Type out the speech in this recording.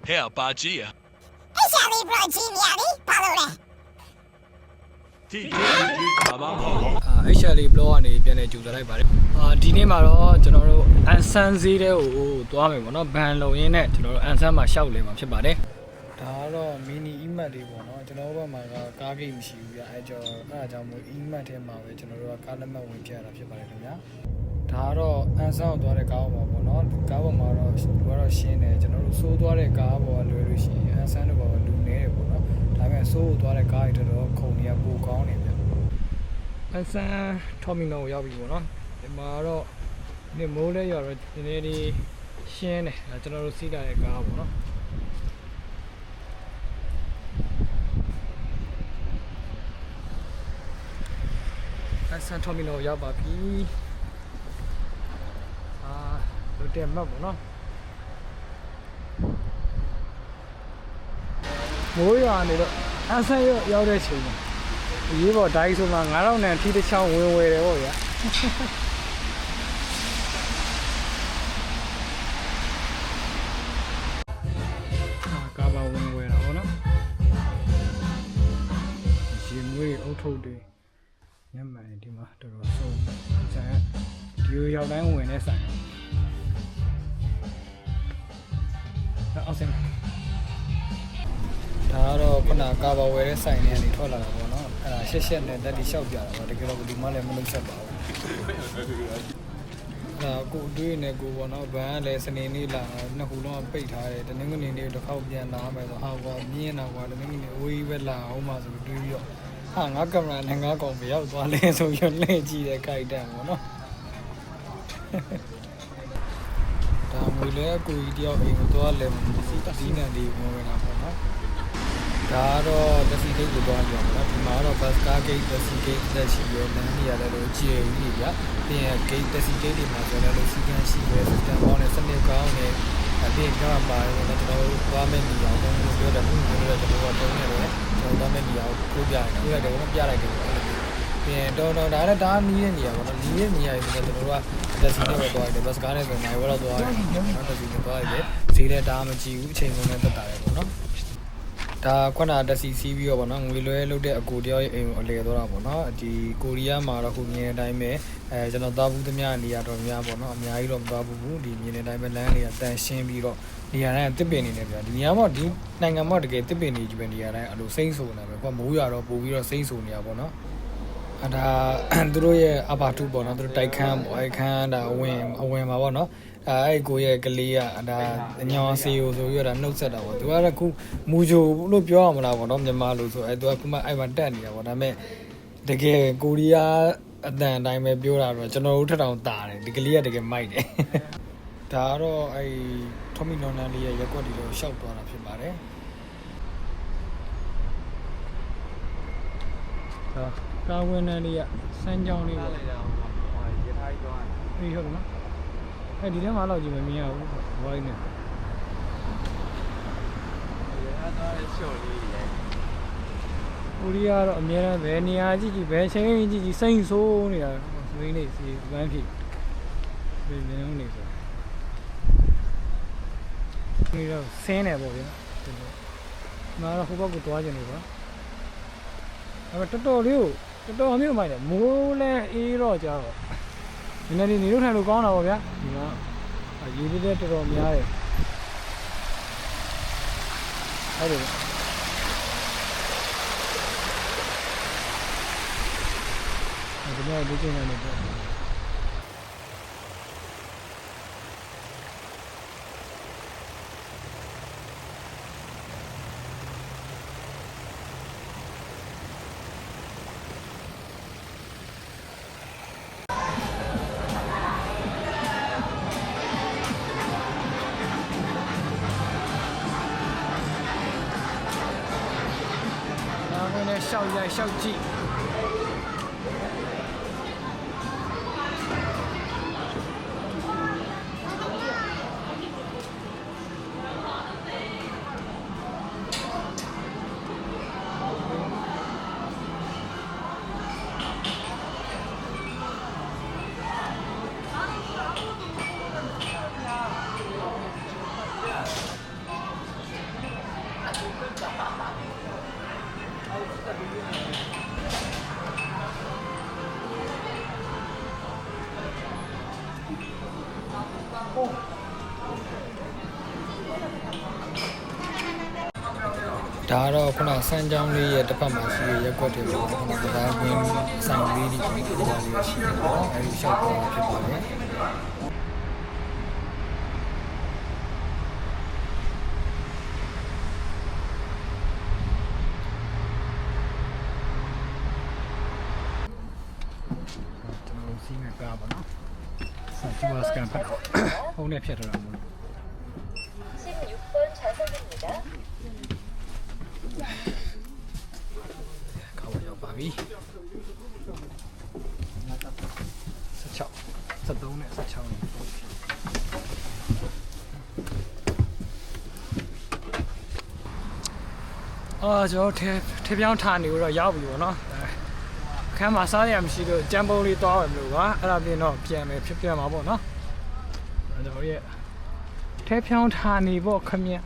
ဟဲ့ပါကြီးရအဲ့ရှာလေးဘရကြီးမြာလေဘာလို့လဲဒီဘာမှမဟုတ်အဲ့ရှာလေးဘလော့ကနေပြန်လဲကြိုးစားလိုက်ပါတယ်ဒီနေ့မှာတော့ကျွန်တော်တို့အန်ဆန်ဈေးတဲ့ကိုသွားမယ်ပေါ့နော်ဘန်လုံရင်းနဲ့ကျွန်တော်တို့အန်ဆန်မှာရှောက်လဲမှာဖြစ်ပါတယ်ဒါကတော့မီနီအီမတ်လေးပေါ့နော်ကျွန်တော်တို့ဘက်မှာကကားဂိတ်မရှိဘူးပြအဲ့ကြောင့်မို့အီမတ်ထဲမှာပဲကျွန်တော်တို့ကကားလက်မှတ်ဝင်ပြရတာဖြစ်ပါတယ်ခင်ဗျာဒါကတော့အန်ဆန်ကိုသွားတဲ့ကားပေါ်မှာပေါ့နော်ကားပေါ်မှာတော့လူကတော့ရှင်းတယ်ကျွန်တော်တို့စိုးသွားတဲ့ကားပေါ်ကလွယ်လို့ရှိရင်အန်ဆန်တို့ပေါ်ကလူနေတယ်ပေါ့နော်ဒါပေမဲ့စိုးကိုသွားတဲ့ကားတွေတော်ခုံတွေကပိုကောင်းနေဗျအန်ဆန်ထော်မီနိုကိုရောက်ပြီပေါ့နော်ဒီမှာတော့ဒီမိုးလဲရောက်တော့ဒီနေ့ဒီရှင်းတယ်ဒါကျွန်တော်တို့စီးလာတဲ့ကားပေါ့နော်အန်ဆန်ထော်မီနိုရောက်ပါပြီလိုတယ်မတ်ပေါ့နော်မိုးရွာနေတော့အန်ဆန်ရောက်တဲ့ချိန်မှာရေးပေါ်ဒိုင်းဆိုမှ9000နဲ့ထီးတစ်ချောင်းဝင်ဝယ်တယ်ပေါ့ဗျာကာဘာဝင်ဝယ်တာပေါ့နော်ရှင်မွေးအုတ်ထုတ်တွေညမှန်ဒီမှာတော်တော်ဆုံးဆန်ဒီရောက်တိုင်းဝင်နေဆိုင်အောင်စင်ဒါကတော့ခုနကာဘာဝယ်တဲ့ဆိုင်တွေကနေထွက်လာတာပေါ့နော်အဲ့ဒါရှက်နဲ့တက်တီလျှောက်ပြတာပေါ့တကယ်တော့ဒီမှလည်းမလုပ်ချက်ပါဘူးဒါကိုတွေးနေကိုပေါ့နော်ဘန်ကလည်းစနေနေ့လာနှစ်ခုလုံးပိတ်ထားတယ်တနင်္ဂနွေနေ့တစ်ခေါက်ပြန်လာမယ်ဆိုဟာကွာမြင်းတာကွာတနင်္ဂနွေဝေးပဲလာအောင်ပါဆိုတွေးပြီးတော့ဟာငါကင်မရာနဲ့ငါကောင်မရောက်သွားလဲဆိုပြီးလှည့်ကြည့်တဲ့ခိုက်တန်ပေါ့နော်ဒါမွေလဲကိုကြီးတယောက်အိမ်ကိုသွားလဲဒီနံလေးဝင်လာပေါ့နော်ဒါတော့လက်စီဂိတ်ကိုသွားကြအောင်နော်ဒီမှာတော့ဘတ်ကားဂိတ်လက်စီဂိတ်လက်ရှိရောလမ်းနေရတယ်လို့ကြည့်ရည်ပြပြင်ဂိတ်လက်စီဂိတ်တွေမှာဆိုလည်းစီကန်းရှိရဲစတန်ပေါင်းနဲ့စနစ်ကောင်းနဲ့အပြင်ကပါတယ်တော့ကျွန်တော်တို့သွားမယ့်နေရာကိုပြောတယ်ဘုရားကျွန်တော်တို့တုံးနေတယ်ကျွန်တော်သွားမယ့်နေရာကိုပြောပြတယ်ပြလိုက်တယ်ပြလိုက်တယ်ပြင်တော့ဒါလည်းဒါနီးတဲ့နေရာပေါ့နော်နီးတဲ့နေရာကြီးဆိုတော့ကျွန်တော်တို့ကလက်စီနဲ့ပဲသွားရတယ်ဘတ်ကားနဲ့ဆိုနိုင်ဝတော့သွားရတယ်နော်လက်စီနဲ့သွားရတယ်ဈေးလည်းဒါမှမကြည့်ဘူးအချိန်ကုန်နဲ့တက်တာလေပေါ့နော်ဒါခုနတက်စီစီးပြီးတော့ဗောနော်ငွေလွှဲလုပ်တဲ့အကိုတယောက်ရဲ့အိမ်ကိုအလဲသွားတာဗောနော်ဒီကိုရီးယားမှာတော့ခုမြင်တဲ့အတိုင်းပဲကျွန်တော်သွားဘူးသမျှနေရာတော်များဗောနော်အများကြီးတော့မသွားဘူးဒီမြင်တဲ့အတိုင်းပဲလမ်းလေးကတန်ရှင်းပြီးတော့နေရာတိုင်းတစ်ပင်နေတယ်ဗျာဒီနေရာမှာဒီနိုင်ငံမှာတကယ်တစ်ပင်နေကြီးပဲနေရာတိုင်းအဲ့လိုစိမ့်ဆိုနေပဲကွာမိုးရွာတော့ပို့ပြီးတော့စိမ့်ဆိုနေရဗောနော်ဒါသူတို့ရဲ့အဘာတူဗောနော်သူတို့တိုက်ခန်းဗောအဲ့ခန်းဒါအဝင်မှာဗောနော်အဲ့ကိုရဲ့ကလေးကဒါညောင်စီကိုဆိုပြီးတော့နှုတ်ဆက်တာပေါ့သူကတော့ခုမူဂျိုလို့ပြောရမလားပေါ့နော်မြန်မာလို့ဆိုအဲ့သူကခုမှအဲ့မှာတက်နေတာပေါ့ဒါပေမဲ့တကယ်ကိုရီးယားအတန်အတိုင်းပဲပြောတာတော့ကျွန်တော်တို့ထထောင်တာတယ်ဒီကလေးကတကယ်မိုက်တယ်ဒါကတော့အဲ့ထော်မီနော်နန်လေးရဲ့ရက်ွက်ဒီလိုရှောက်သွားတာဖြစ်ပါတယ်ဒါကာဝင်းနန်လေးကစမ်းကြောင်းလေးပေါ့ရထားကြီးသွားပြီဟုတ်တယ်နော်ဒီထဲမှာတော့ကြည့်မမြင်ရဘူးဝိုင်းနေအဲ့ဒါရှော့လေးလေကိုရီးယားတော့အများအားပဲနေရာကြည့်ဘယ်ချိန်ကြည့်စိမ့်ဆိုးနေတာမင်းနေစီဝမ်းဖြစ်ဘယ်နေနေဆိုဒီတော့ဆင်းနေပေါ့ဗျာမာတော့ဟိုဘက်ကိုတွားကြနေပါအဲ့တော်တော်လေးကိုတော်တော်မျိုးမိုက်တယ်မိုးလဲအေးတော့ကြာတော့ဒီနေ့နေလို့ထိုင်လို့ကောင်းတာပေါ့ဗျာဒီကရေလေးတော်တော်များတယ်အဲ့ဒါဒီနေ့ဒီချိန်ကနေပေါ့ရှောက်ရိုက်ရှောက်ကြည့် ဒါတော့ခုနစမ်းချောင်းလေးရဲ့တစ်ဖက်မှာရှိတဲ့ရက်ွက်တွေပေါ့ခုနကဒါကွင်းဆိုင်လေးတွေဒီလိုလေးရှိတယ်ပေါ့အဲဒီရှောက်ပေါ်ဖြစ်ပါတယ်စီးနေကားပါနော်ဆက်ကျူစကန်ဖတ်ဖုန်းနဲ့ဖြတ်ထားတာမဟုတ် 16번 좌석입니다. ခေါ်ရောက်ပါပြီ16 73နဲ့16နဲ့ကျွန်တော်ထေပြောင်းထားနေတော့ရောက်ပြီပေါ့နော်ခန်းမှာစားရမရှိလို့ကြံပုံးလေးသွားရမလို့ပါအဲ့ဒါပြင်တော့ပြန်မယ်ဖြစ်ပြန်မှာပေါ့နော်ကျွန်တော်ရဲ့ထဲဖြောင်းထားနေပေါ့ခမညာ